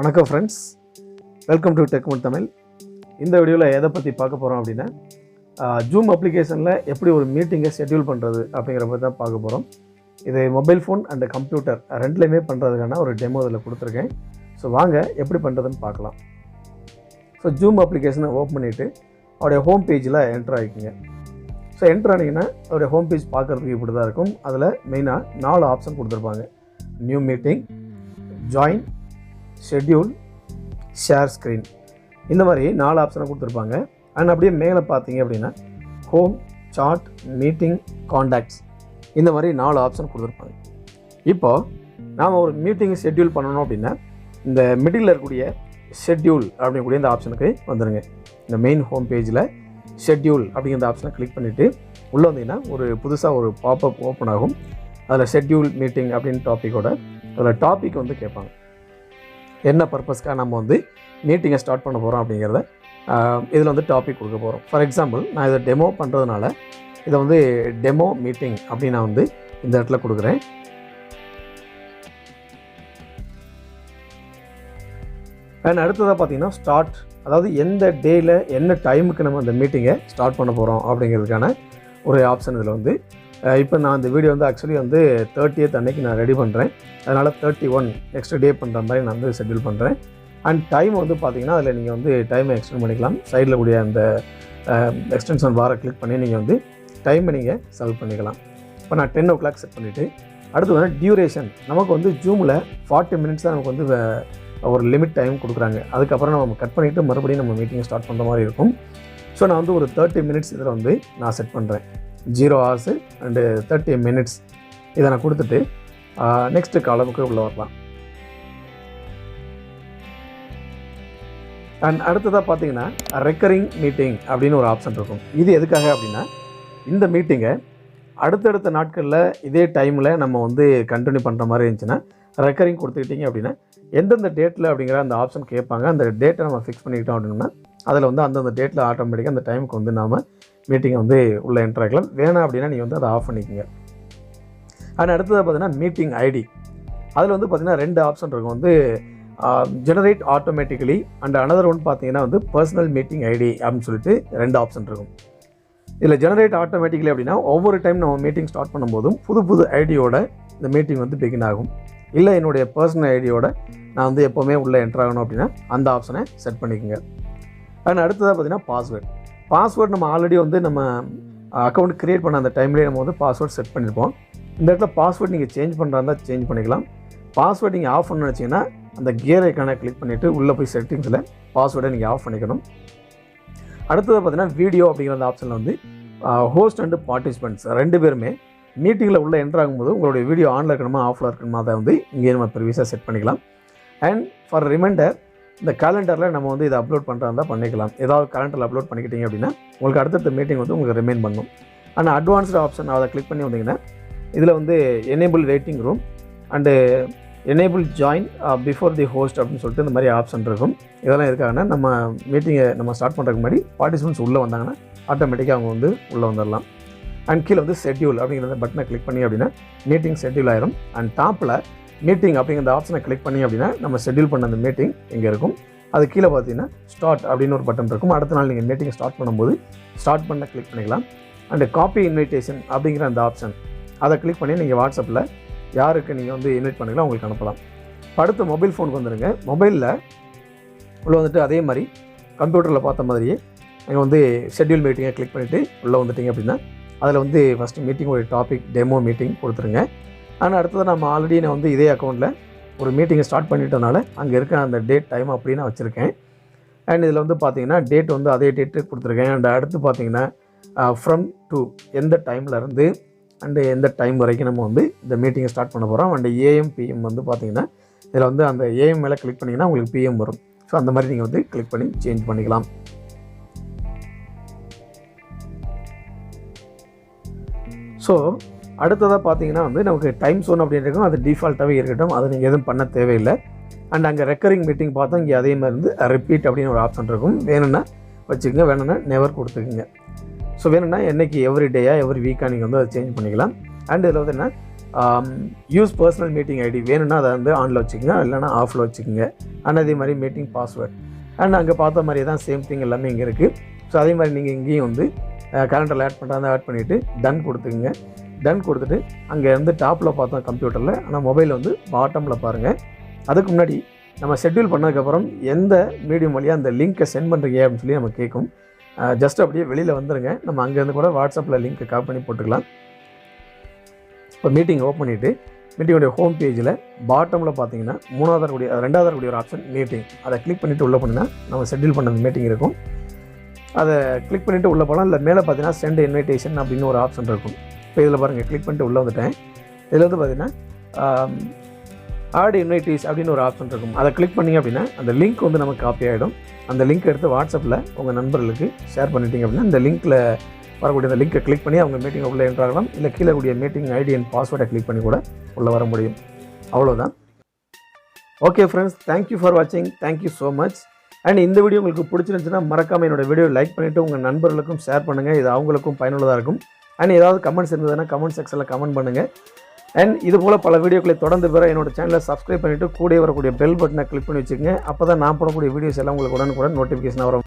வணக்கம் friends, welcome to டெக்மோட் Tamil. இந்த வீடியோவில் எதை பற்றி பார்க்க போகிறோம் அப்படின்னா, ஜூம் அப்ளிகேஷனில் எப்படி ஒரு மீட்டிங்கை ஷெட்யூல் பண்ணுறது அப்படிங்கிற பற்றி தான் பார்க்க போகிறோம். இது மொபைல் ஃபோன் அண்ட் கம்ப்யூட்டர் ரெண்டுலேயுமே பண்ணுறதுக்கான ஒரு டெமோ இதில் கொடுத்துருக்கேன். ஸோ வாங்க எப்படி பண்ணுறதுன்னு பார்க்கலாம். ஸோ ஜூம் அப்ளிகேஷனை ஓப்பன் பண்ணிவிட்டு அவருடைய ஹோம் பேஜில் என்ட்ரு ஆகிக்குங்க. ஸோ என்ட்ரு ஆனீங்கன்னா அவருடைய ஹோம் பேஜ் பார்க்குறதுக்கு இப்படி தான் இருக்கும். அதில் மெயினாக 4 ஆப்ஷன் கொடுத்துருப்பாங்க. New meeting, join, schedule, share screen, இந்த மாதிரி 4 ஆப்ஷனை கொடுத்துருப்பாங்க. அண்ட் அப்படியே மேலே பார்த்தீங்க அப்படின்னா ஹோம், சார்ட், மீட்டிங், காண்டாக்ட்ஸ், இந்த மாதிரி 4 ஆப்ஷன் கொடுத்துருப்பாங்க. இப்போது நாம் ஒரு மீட்டிங் ஷெட்யூல் பண்ணணும் அப்படின்னா இந்த மிடில் இருக்கக்கூடிய ஷெட்யூல் அப்படிங்கக்கூடிய இந்த ஆப்ஷனுக்கு வந்துடுங்க. இந்த மெயின் ஹோம் பேஜில் ஷெட்யூல் அப்படிங்கிற ஆப்ஷனை கிளிக் பண்ணிவிட்டு உள்ளே வந்தீங்கன்னா ஒரு புதுசாக ஒரு பாப்அப் ஓப்பன் ஆகும். அதில் ஷெட்யூல் மீட்டிங் அப்படின்னு டாப்பிக்கோட அதில் டாபிக் வந்து கேட்பாங்க. என்ன பர்பஸ்க்காக நம்ம வந்து மீட்டிங்கை ஸ்டார்ட் பண்ண போகிறோம் அப்படிங்கிறத இதில் வந்து டாபிக் கொடுக்க போகிறோம். ஃபார் எக்ஸாம்பிள், நான் இதை டெமோ பண்ணுறதுனால இதை வந்து டெமோ மீட்டிங் அப்படின்னு நான் வந்து இந்த இடத்துல கொடுக்குறேன். அண்ட் அடுத்ததாக பார்த்தீங்கன்னா ஸ்டார்ட், அதாவது எந்த டேயில் என்ன டைமுக்கு நம்ம அந்த மீட்டிங்கை ஸ்டார்ட் பண்ண போகிறோம் அப்படிங்கிறதுக்கான ஒரு ஆப்ஷன் இதில் வந்து இப்போ நான் இந்த வீடியோ வந்து ஆக்சுவலி வந்து 30th அன்னைக்கு நான் ரெடி பண்ணுறேன். அதனால் 31 நெக்ஸ்ட் டே பண்ணுற மாதிரி நான் வந்து ஷெட்யூல் பண்ணுறேன். அண்ட் டைம் வந்து பார்த்திங்கன்னா அதில் நீங்கள் வந்து டைமை எக்ஸ்டெண்ட் பண்ணிக்கலாம். சைடில் கூடிய அந்த எக்ஸ்டென்ஷன் பாரை கிளிக் பண்ணி நீங்கள் வந்து டைமை நீங்கள் செலக்ட் பண்ணிக்கலாம். இப்போ நான் 10 o'clock செட் பண்ணிவிட்டு அடுத்து வந்து டியூரேஷன், நமக்கு வந்து ஜூமில் 40 minutes தான் நமக்கு வந்து ஒரு லிமிட் டைம் கொடுக்குறாங்க. அதுக்கப்புறம் நம்ம கட் பண்ணிவிட்டு மறுபடியும் நம்ம மீட்டிங்கை ஸ்டார்ட் பண்ணுற மாதிரி இருக்கும். ஸோ நான் வந்து ஒரு 30 minutes இதில் வந்து நான் செட் பண்ணுறேன். 0 hours அண்டு 30 minutes இதை நான் கொடுத்துட்டு நெக்ஸ்ட்டு காலமுக்கு உள்ளே வரலாம். அண்ட் அடுத்ததாக பார்த்தீங்கன்னா ரெக்கரிங் மீட்டிங் அப்படின்னு ஒரு ஆப்ஷன் இருக்கும். இது எதுக்காக அப்படின்னா, இந்த மீட்டிங்கை அடுத்தடுத்த நாட்களில் இதே டைமில் நம்ம வந்து கண்டினியூ பண்ணுற மாதிரி இருந்துச்சுன்னா ரெக்கரிங் கொடுத்துக்கிட்டிங்க அப்படின்னா எந்தெந்த டேட்டில் அப்படிங்கிற அந்த ஆப்ஷன் கேட்பாங்க. அந்த டேட்டை நம்ம ஃபிக்ஸ் பண்ணிக்கிட்டோம் அப்படின்னா அதில் வந்து அந்தந்த டேட்டில் ஆட்டோமேட்டிக்காக அந்த டைமுக்கு வந்து நாம் மீட்டிங்கை வந்து உள்ளே என்ட்ரு ஆகிக்கலாம். வேணாம் அப்படின்னா நீங்கள் வந்து அதை ஆஃப் பண்ணிக்கோங்க. அண்ட் அடுத்ததாக பார்த்தீங்கன்னா மீட்டிங் ஐடி, அதில் வந்து பார்த்திங்கன்னா 2 ஆப்ஷன் இருக்கும். வந்து generate automatically and another one பார்த்தீங்கன்னா வந்து பர்சனல் மீட்டிங் ஐடி அப்படின்னு சொல்லிட்டு 2 ஆப்ஷன் இருக்கும். இதில் ஜெனரேட் ஆட்டோமேட்டிக்கலி அப்படின்னா ஒவ்வொரு டைம் நம்ம மீட்டிங் ஸ்டார்ட் பண்ணும்போதும் புது ஐடியோட இந்த மீட்டிங் வந்து பிகின் ஆகும். இல்லை என்னுடைய பர்சனல் ஐடியோட நான் வந்து எப்போவுமே உள்ளே என்ட்ரு ஆகணும் அப்படின்னா அந்த ஆப்ஷனை செட் பண்ணிக்கோங்க. அண்ட் அடுத்ததாக பார்த்தீங்கன்னா பாஸ்வேர்ட் நம்ம ஆல்ரெடி வந்து நம்ம அக்கௌண்ட் க்ரியேட் பண்ண அந்த டைம்லேயே நம்ம வந்து பாஸ்வேர்ட் செட் பண்ணியிருப்போம். இந்த இடத்துல பாஸ்வேர்ட் நீங்கள் சேஞ்ச் பண்ணுறதா இருந்தால் சேஞ்ச் பண்ணிக்கலாம். பாஸ்வேர்ட் நீங்கள் ஆஃப் பண்ண நினச்சிங்கன்னா அந்த கியர் ஐக்கானை கிளிக் பண்ணிவிட்டு உள்ளே போய் செட்டிங்ஸில் பாஸ்வேர்டை நீங்கள் ஆஃப் பண்ணிக்கணும். அடுத்ததாக பார்த்தீங்கன்னா வீடியோ அப்படிங்கிற அந்த ஆப்ஷனில் வந்து ஹோஸ்ட் அண்டு பார்ட்டிசிபெண்ட்ஸ் 2 பேருமே மீட்டிங்கில் உள்ளே என்ட்ரு ஆகும்போது உங்களுடைய வீடியோ ஆனில் இருக்கணுமா ஆஃபில் இருக்கணுமா அதை வந்து இங்கே நம்ம ப்ரிவியஸாக செட் பண்ணிக்கலாம். அண்ட் ஃபார் ரிமைண்டர், இந்த கேலண்டரில் நம்ம வந்து இதை அப்லோட் பண்ணுறதா பண்ணிக்கலாம். ஏதாவது கேலண்டரில் அப்லோட் பண்ணிக்கிட்டீங்க அப்படின்னா உங்களுக்கு அடுத்தடுத்த மீட்டிங் வந்து உங்களுக்கு ரிமைன் பண்ணும். ஆனால் அட்வான்ஸ்டு ஆப்ஷன் அதை கிளிக் பண்ணி வந்தீங்கன்னா இதில் வந்து enable waiting room and enable join before the host அப்படின்னு சொல்லிட்டு இந்த மாதிரி ஆப்ஷன் இருக்கும். இதெல்லாம் எதுக்காகனா நம்ம மீட்டிங்கை நம்ம ஸ்டார்ட் பண்ணுறதுக்கு முன்னாடி பார்ட்டிசிபெண்ட்ஸ் உள்ளே வந்தாங்கன்னா ஆட்டோமேட்டிக்காக அவங்க வந்து உள்ளே வந்துடலாம். அண்ட் கீழே வந்து ஷெட்யூல் அப்படிங்கிற பட்டனை கிளிக் பண்ணி அப்படின்னா மீட்டிங் ஷெட்யூல் ஆயிரும். அண்ட் டாப்பில் மீட்டிங் அப்படிங்கிற ஆப்ஷனை கிளிக் பண்ணி அப்படின்னா நம்ம ஷெட்யூல் பண்ண அந்த மீட்டிங் இங்கே இருக்கும். அது கீழே பார்த்தீங்கன்னா ஸ்டார்ட் அப்படின்னு ஒரு பட்டன் இருக்கும். அடுத்த நாள் நீங்கள் மீட்டிங் ஸ்டார்ட் பண்ணும்போது ஸ்டார்ட் பண்ண கிளிக் பண்ணிக்கலாம். அண்டு காப்பி இன்விடேஷன் அப்படிங்கிற அந்த ஆப்ஷன் அதை கிளிக் பண்ணி நீங்கள் வாட்ஸ்அப்பில் யாருக்கு நீங்கள் வந்து இன்வைட் பண்ணிக்கலாம் உங்களுக்கு அனுப்பலாம். அடுத்து மொபைல் ஃபோனுக்கு வந்துடுங்க. மொபைலில் உள்ளே வந்துட்டு அதே மாதிரி கம்ப்யூட்டரில் பார்த்த மாதிரியே நீங்கள் வந்து ஷெட்யூல் மீட்டிங்கை கிளிக் பண்ணிவிட்டு உள்ளே வந்துட்டிங்க அப்படின்னா அதில் வந்து ஃபஸ்ட்டு மீட்டிங் ஒரு டாபிக் டெமோ மீட்டிங் கொடுத்துருங்க. ஆனால் அடுத்தது நம்ம ஆல்ரெடி நான் வந்து இதே அக்கௌண்ட்டில் ஒரு மீட்டிங்கை ஸ்டார்ட் பண்ணிட்டனால அங்கே இருக்க அந்த டேட் டைம் அப்படி நான் வச்சுருக்கேன். அண்ட் இதில் வந்து பார்த்தீங்கன்னா டேட் வந்து அதே டேட்டு கொடுத்துருக்கேன். அண்ட் அடுத்து பார்த்தீங்கன்னா ஃப்ரம் டு எந்த டைம்லேருந்து அண்டு எந்த டைம் வரைக்கும் நம்ம வந்து இந்த மீட்டிங்கை ஸ்டார்ட் பண்ண போகிறோம். அண்ட் ஏஎம் பிஎம் வந்து பார்த்தீங்கன்னா இதில் வந்து அந்த ஏஎம் மேலே கிளிக் பண்ணிங்கன்னா உங்களுக்கு பிஎம் வரும். ஸோ அந்த மாதிரி நீங்கள் வந்து கிளிக் பண்ணி சேஞ்ச் பண்ணிக்கலாம். ஸோ அடுத்ததாக பார்த்தீங்கன்னா வந்து நமக்கு டைம் ஜோன் அப்படின்னு இருக்கும். அது டிஃபால்ட்டாகவே இருக்கட்டும், அது நீங்கள் எதுவும் பண்ண தேவையில்லை. அண்ட் அங்கே ரெக்கரிங் மீட்டிங் பார்த்தா இங்கே அதே மாதிரி இருந்து ரிப்பீட் அப்படின்னு ஒரு ஆப்ஷன் இருக்கும். வேணும்னா வச்சுக்கோங்க, வேணும்னா நெவர் கொடுத்துக்குங்க. ஸோ வேணும்னா என்றைக்கு எவ்ரி டேயா எவ்ரி வீக்காக நீங்கள் வந்து அதை சேஞ்ச் பண்ணிக்கலாம். அண்ட் இதில் வந்து என்ன யூஸ் பர்சனல் மீட்டிங் ஐடி வேணும்னா அதை வந்து ஆனில் வச்சுக்கோங்க, இல்லைனா ஆஃபில் வச்சுக்கோங்க. அண்ட் அதே மாதிரி மீட்டிங் பாஸ்வேர்ட் அண்ட் அங்கே பார்த்த மாதிரி தான் சேம் திங் எல்லாமே இங்கே இருக்குது. ஸோ அதே மாதிரி நீங்கள் இங்கேயும் வந்து கேலண்டரில் ஆட் பண்ணுறதா ஆட் பண்ணிவிட்டு டன் கொடுத்துக்குங்க. டன் கொடுத்துட்டு அங்கே இருந்து டாப்பில் பார்த்தோம் கம்ப்யூட்டரில், ஆனால் மொபைலில் வந்து பாட்டமில் பாருங்கள். அதுக்கு முன்னாடி நம்ம ஷெட்யூல் பண்ணதுக்கப்புறம் எந்த மீடியம் வழியாக அந்த லிங்க்கை சென்ட் பண்ணுறீங்க அப்படின்னு சொல்லி நம்ம கேட்கும். ஜஸ்ட் அப்படியே வெளியில் வந்துடுங்க. நம்ம அங்கேருந்து கூட வாட்ஸ்அப்பில் லிங்க்கை காப்பி பண்ணி போட்டுக்கலாம். இப்போ மீட்டிங் ஓப்பன் பண்ணிவிட்டு மீட்டிங்கோடைய ஹோம் பேஜில் பாட்டமில் பார்த்தீங்கன்னா ரெண்டாவது இருக்கக்கூடிய ஒரு ஆப்ஷன் மீட்டிங், அதை கிளிக் பண்ணிவிட்டு உள்ளே போனீங்கன்னா நம்ம ஷெட்யூல் பண்ண மீட்டிங் இருக்கும். அதை கிளிக் பண்ணிவிட்டு உள்ளே போகலாம். இல்லை மேலே பார்த்தீங்கன்னா சென்ட் இன்விடேஷன் அப்படின்னு ஒரு ஆப்ஷன் இருக்கும். இப்போ இதில் பாருங்கள், கிளிக் பண்ணிட்டு உள்ளே வந்துட்டேன். இதில் வந்து பார்த்தீங்கன்னா ஆட் இன்வைட்டீஸ் அப்படின்னு ஒரு ஆப்ஷன் இருக்கும். அதை கிளிக் பண்ணிங்க அப்படின்னா அந்த லிங்க் வந்து நமக்கு காப்பி ஆகிடும். அந்த லிங்க் எடுத்து வாட்ஸ்அப்பில் உங்கள் நண்பர்களுக்கு ஷேர் பண்ணிட்டீங்க அப்படின்னா இந்த லிங்க்கில் வரக்கூடிய அந்த லிங்க்கை கிளிக் பண்ணி அவங்க மீட்டிங்கை உள்ளே என்ட்ராகலாம். இல்லை கீழே கூடிய மீட்டிங் ஐடி அண்ட் பாஸ்வேர்டை கிளிக் பண்ணி கூட உள்ளே வர முடியும். அவ்வளோதான். ஓகே ஃப்ரெண்ட்ஸ், தேங்க்யூ ஃபார் வாட்சிங். Thank you so much. அண்ட் இந்த வீடியோ உங்களுக்கு பிடிச்சிருந்துச்சுன்னா மறக்காமல் என்னோட வீடியோ லைக் பண்ணிவிட்டு உங்கள் நண்பர்களுக்கும் ஷேர் பண்ணுங்கள். இது அவங்களுக்கும் பயனுள்ளதாக இருக்கும். அண்ட் ஏதாவது கமெண்ட்ஸ் இருந்ததுன்னா கமெண்ட் செக்ஷனில் கமெண்ட் பண்ணுங்கள். அண்ட் இது போல் பல வீடியோக்களை தொடர்ந்து பெற என்னோட சேனலை சப்ஸ்கிரைப் பண்ணிவிட்டு கூட வரக்கூடிய பெல் பட்டனை கிளிக் பண்ணி வச்சுக்கோங்க. அப்போ தான் நான் போடக்கூடிய வீடியோஸ் எல்லாம் உங்களுக்கு உடனுக்குடன் நோட்டிஃபிகேஷன் வரும்.